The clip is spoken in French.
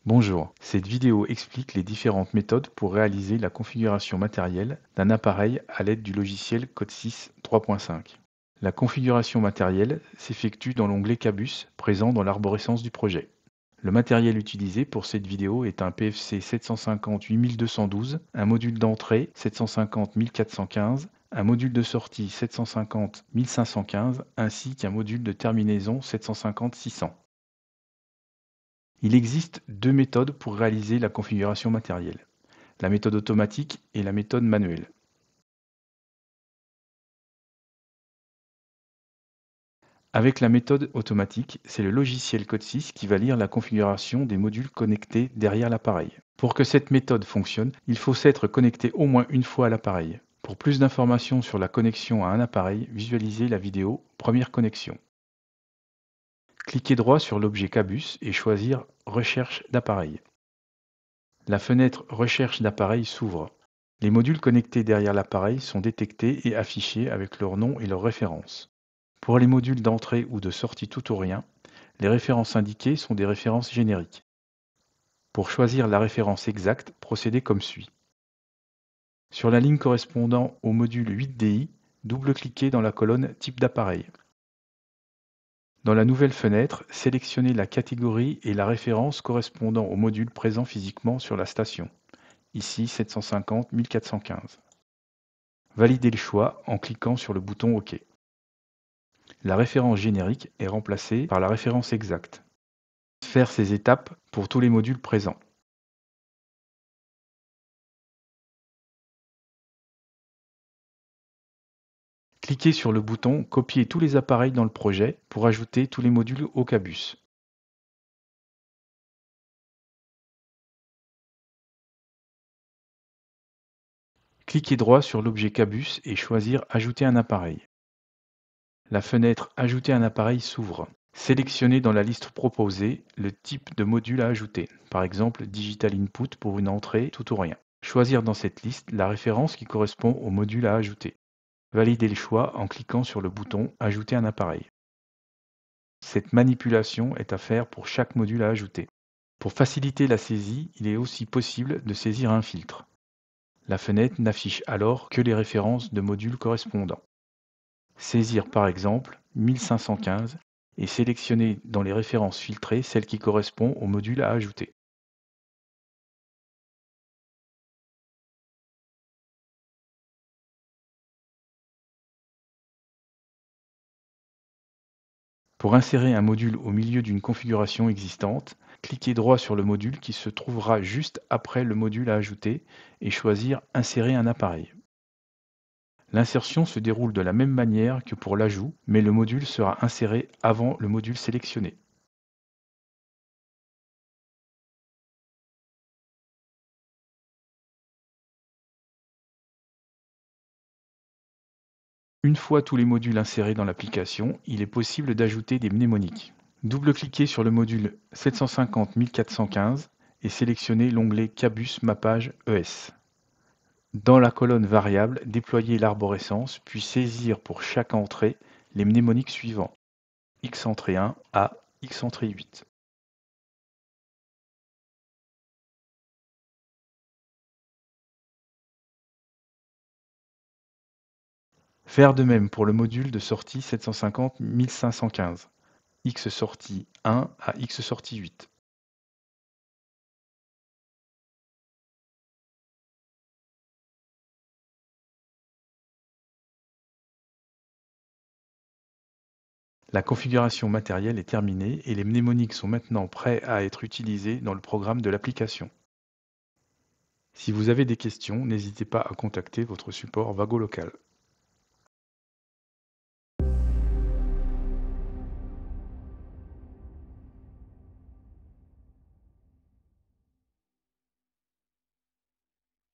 Bonjour, cette vidéo explique les différentes méthodes pour réaliser la configuration matérielle d'un appareil à l'aide du logiciel Code6 3.5. La configuration matérielle s'effectue dans l'onglet Cabus présent dans l'arborescence du projet. Le matériel utilisé pour cette vidéo est un PFC 750 8212, un module d'entrée 750 1415, un module de sortie 750 1515 ainsi qu'un module de terminaison 750 600. Il existe deux méthodes pour réaliser la configuration matérielle, la méthode automatique et la méthode manuelle. Avec la méthode automatique, c'est le logiciel Code6 qui va lire la configuration des modules connectés derrière l'appareil. Pour que cette méthode fonctionne, il faut s'être connecté au moins une fois à l'appareil. Pour plus d'informations sur la connexion à un appareil, visualisez la vidéo Première connexion. Cliquez droit sur l'objet Cabus et choisir Recherche d'appareil. La fenêtre Recherche d'appareil s'ouvre. Les modules connectés derrière l'appareil sont détectés et affichés avec leur nom et leur référence. Pour les modules d'entrée ou de sortie tout ou rien, les références indiquées sont des références génériques. Pour choisir la référence exacte, procédez comme suit. Sur la ligne correspondant au module 8DI, double-cliquez dans la colonne Type d'appareil. Dans la nouvelle fenêtre, sélectionnez la catégorie et la référence correspondant au module présent physiquement sur la station, ici 750 1415. Validez le choix en cliquant sur le bouton OK. La référence générique est remplacée par la référence exacte. Faire ces étapes pour tous les modules présents. Cliquez sur le bouton Copier tous les appareils dans le projet pour ajouter tous les modules au Cabus. Cliquez droit sur l'objet Cabus et choisir Ajouter un appareil. La fenêtre Ajouter un appareil s'ouvre. Sélectionnez dans la liste proposée le type de module à ajouter, par exemple Digital Input pour une entrée tout ou rien. Choisir dans cette liste la référence qui correspond au module à ajouter. Validez le choix en cliquant sur le bouton Ajouter un appareil. Cette manipulation est à faire pour chaque module à ajouter. Pour faciliter la saisie, il est aussi possible de saisir un filtre. La fenêtre n'affiche alors que les références de modules correspondants. Saisir par exemple 1515 et sélectionner dans les références filtrées celle qui correspond au module à ajouter. Pour insérer un module au milieu d'une configuration existante, cliquez droit sur le module qui se trouvera juste après le module à ajouter et choisir Insérer un appareil. L'insertion se déroule de la même manière que pour l'ajout, mais le module sera inséré avant le module sélectionné. Une fois tous les modules insérés dans l'application, il est possible d'ajouter des mnémoniques. Double-cliquez sur le module 750 1415 et sélectionnez l'onglet Cabus Mappage ES. Dans la colonne Variables, déployez l'arborescence, puis saisir pour chaque entrée les mnémoniques suivants: X entrée 1 à X entrée 8. Faire de même pour le module de sortie 750 1515, X sortie 1 à X sortie 8. La configuration matérielle est terminée et les mnémoniques sont maintenant prêts à être utilisés dans le programme de l'application. Si vous avez des questions, n'hésitez pas à contacter votre support Vago local.